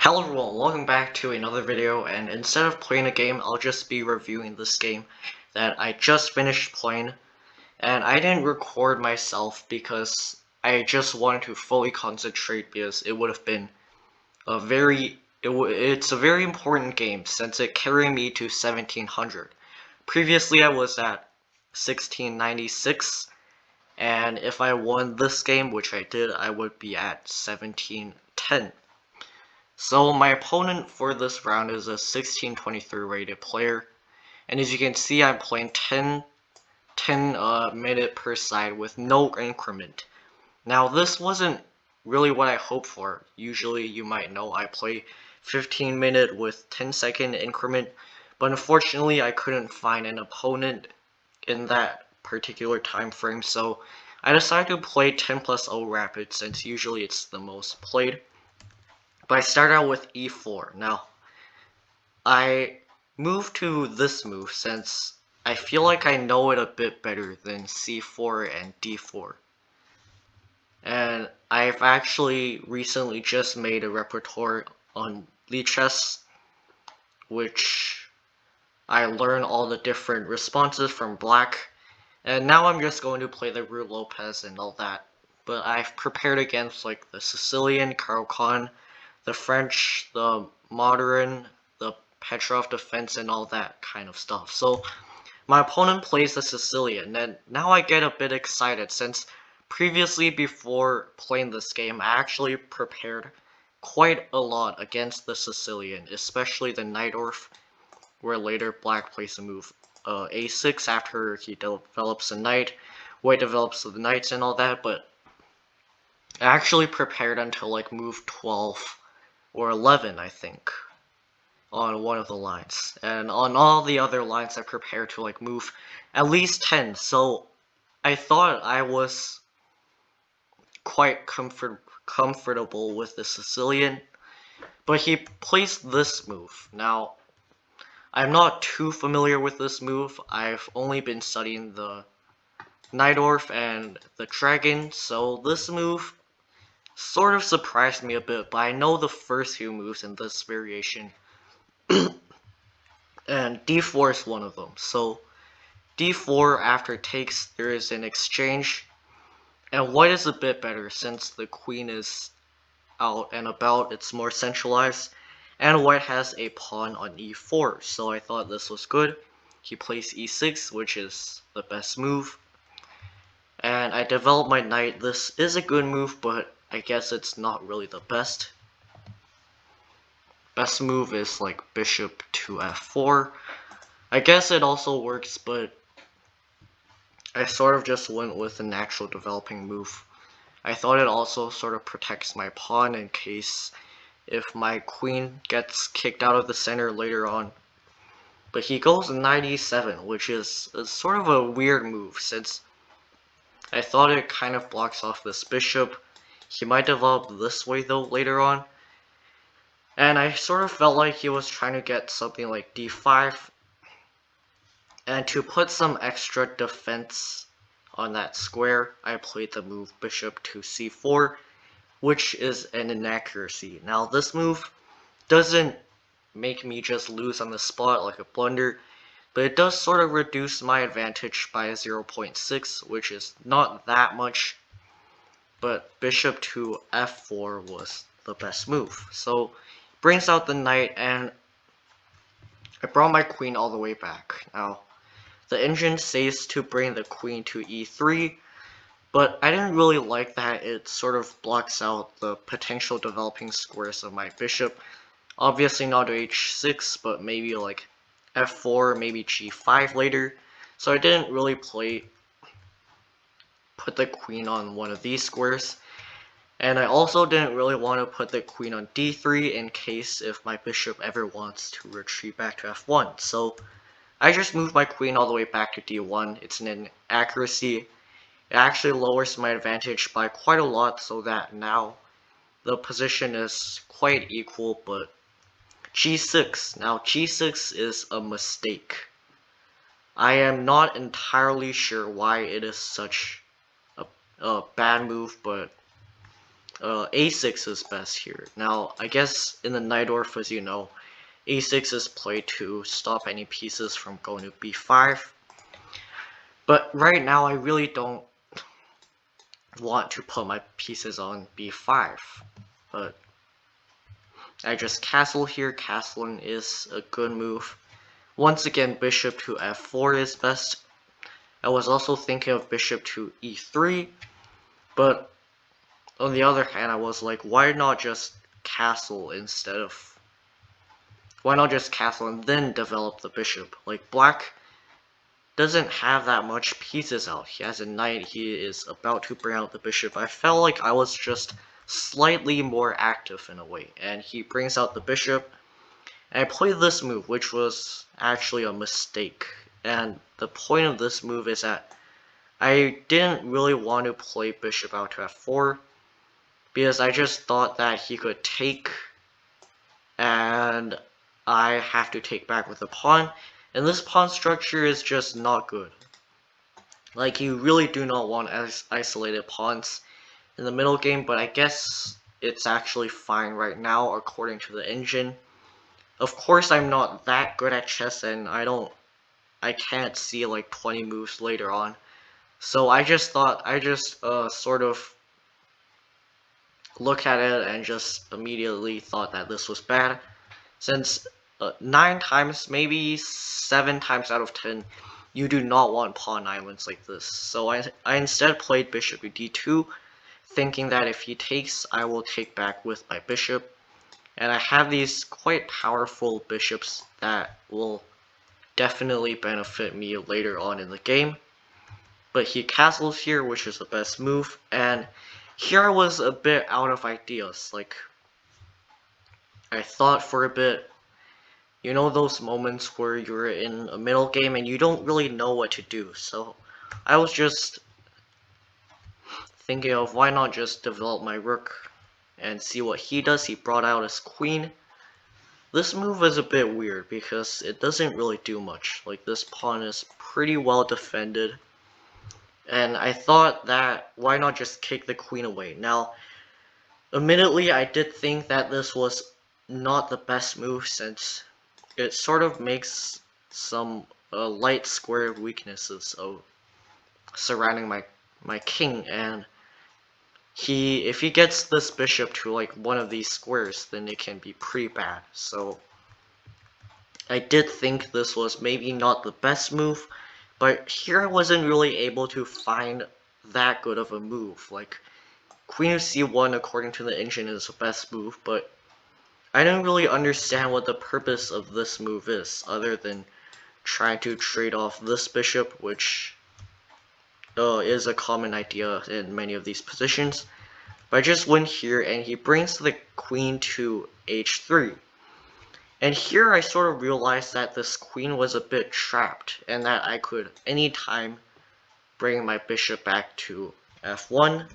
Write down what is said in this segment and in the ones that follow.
Hello everyone, welcome back to another video, and instead of playing a game, I'll just be reviewing this game that I just finished playing. And I didn't record myself because I just wanted to fully concentrate because it would have been it's a very important game since it carried me to 1700. Previously I was at 1696, and if I won this game, which I did, I would be at 1710. So my opponent for this round is a 1623 rated player, and as you can see I'm playing 10 minute per side with no increment. Now this wasn't really what I hoped for. Usually you might know I play 15 minute with 10-second increment, but unfortunately I couldn't find an opponent in that particular time frame, so I decided to play 10+0 rapid since usually it's the most played. But I started out with e4. Now, I moved to this move since I feel like I know it a bit better than c4 and d4. And I've actually recently just made a repertoire on Lichess, which I learned all the different responses from black. And now I'm just going to play the Ruy Lopez and all that. But I've prepared against like the Sicilian, Caro-Kann, the French, the Modern, the Petrov defense, and all that kind of stuff. So my opponent plays the Sicilian, and now I get a bit excited since previously before playing this game, I actually prepared quite a lot against the Sicilian, especially the Najdorf, where later black plays a move a6 after he develops a knight, white develops the knights and all that, but I actually prepared until like move 12 or 11, I think, on one of the lines. And on all the other lines I prepared to like move at least 10, so I thought I was quite comfortable with the Sicilian, but he plays this move. Now, I'm not too familiar with this move. I've only been studying the Najdorf and the Dragon, so this move sort of surprised me a bit, but I know the first few moves in this variation, and d4 is one of them. So d4 after takes, there is an exchange, and white is a bit better since the queen is out and about, it's more centralized, and white has a pawn on e4, so I thought this was good. He plays e6, which is the best move, and I developed my knight. This is a good move, but I guess it's not really the best. Best move is like bishop to f4. I guess it also works, but I sort of just went with a natural developing move. I thought it also sort of protects my pawn in case if my queen gets kicked out of the center later on. But he goes knight e7, which is sort of a weird move since I thought it kind of blocks off this bishop. He might develop this way though later on. And I sort of felt like he was trying to get something like d5. And to put some extra defense on that square, I played the move bishop to c4, which is an inaccuracy. Now this move doesn't make me just lose on the spot like a blunder, but it does sort of reduce my advantage by 0.6, which is not that much, but bishop to f4 was the best move. So brings out the knight, and I brought my queen all the way back. Now the engine says to bring the queen to e3, but I didn't really like that it sort of blocks out the potential developing squares of my bishop. Obviously not to h6, but maybe like f4, maybe g5 later. So I didn't really put the queen on one of these squares. And I also didn't really want to put the queen on d3 in case if my bishop ever wants to retreat back to f1. So I just moved my queen all the way back to d1. It's an inaccuracy. It actually lowers my advantage by quite a lot, so that now the position is quite equal, but g6. Now g6 is a mistake. I am not entirely sure why it is such a bad move, but a6 is best here. Now, I guess in the Najdorf, as you know, a6 is played to stop any pieces from going to b5. But right now, I really don't want to put my pieces on b5. But I just castle here. Castling is a good move. Once again, bishop to f4 is best. I was also thinking of bishop to e3, but on the other hand, I was like, why not just castle instead of... Why not just castle and then develop the bishop? Like, black doesn't have that much pieces out. He has a knight, he is about to bring out the bishop. I felt like I was just slightly more active in a way, and he brings out the bishop. And I played this move, which was actually a mistake. And the point of this move is that I didn't really want to play bishop out to f4, because I just thought that he could take, and I have to take back with the pawn, and this pawn structure is just not good. Like, you really do not want isolated pawns in the middle game, but I guess it's actually fine right now according to the engine. Of course, I'm not that good at chess, and I can't see like 20 moves later on. So I just thought, sort of look at it and just immediately thought that this was bad. Since 9 times, maybe 7 times out of 10, you do not want pawn islands like this. So I instead played bishop to d2, thinking that if he takes, I will take back with my bishop. And I have these quite powerful bishops that will definitely benefit me later on in the game. But he castles here, which is the best move, and here I was a bit out of ideas. Like, I thought for a bit, you know those moments where you're in a middle game and you don't really know what to do. So I was just thinking of why not just develop my rook and see what he does. He brought out his queen. This move is a bit weird because it doesn't really do much. Like, this pawn is pretty well defended. And I thought that why not just kick the queen away. Now, admittedly, I did think that this was not the best move since it sort of makes some light square weaknesses surrounding my king, and if he gets this bishop to like one of these squares, then it can be pretty bad. So I did think this was maybe not the best move, but here I wasn't really able to find that good of a move. Like, queen of c1 according to the engine is the best move, but I don't really understand what the purpose of this move is, other than trying to trade off this bishop, which is a common idea in many of these positions. But I just went here, and he brings the queen to h3. And here I sort of realized that this queen was a bit trapped, and that I could anytime bring my bishop back to f1.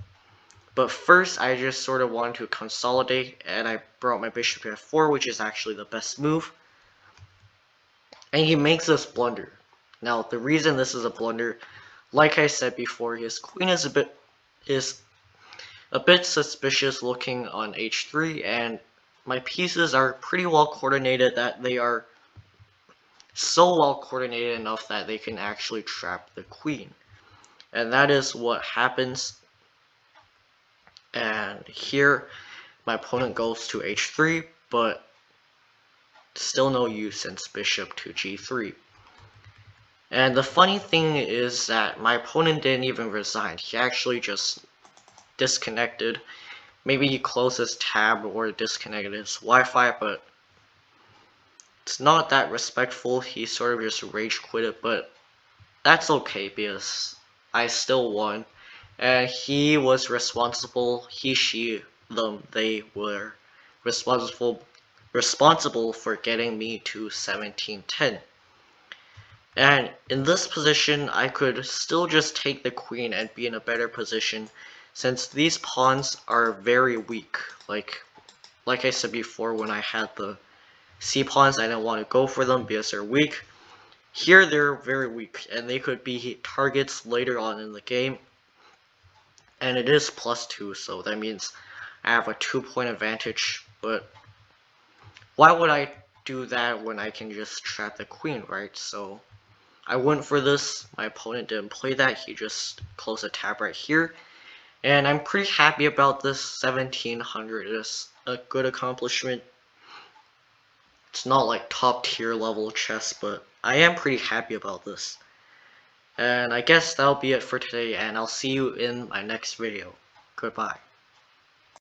But first, I just sort of wanted to consolidate, and I brought my bishop to f4, which is actually the best move. And he makes this blunder. Now, the reason this is a blunder, like I said before, his queen is a bit suspicious looking on h3, and my pieces are pretty well coordinated that they are so well coordinated enough that they can actually trap the queen. And that is what happens. And here my opponent goes to h3, but still no use since bishop to g3. And the funny thing is that my opponent didn't even resign. He actually just disconnected. Maybe he closed his tab or disconnected his Wi-Fi, but it's not that respectful. He sort of just rage quitted, but that's okay because I still won. And he was responsible, she, them, they were responsible for getting me to 1710. And in this position, I could still just take the queen and be in a better position, since these pawns are very weak. Like I said before, when I had the c pawns, I didn't want to go for them because they're weak. Here they're very weak, and they could be targets later on in the game. And it is +2, so that means I have a 2-point advantage, but why would I do that when I can just trap the queen, right? So I went for this. My opponent didn't play that. He just closed a tab right here. And I'm pretty happy about this. 1700 is a good accomplishment. It's not like top tier level chess, but I am pretty happy about this. And I guess that'll be it for today, and I'll see you in my next video. Goodbye.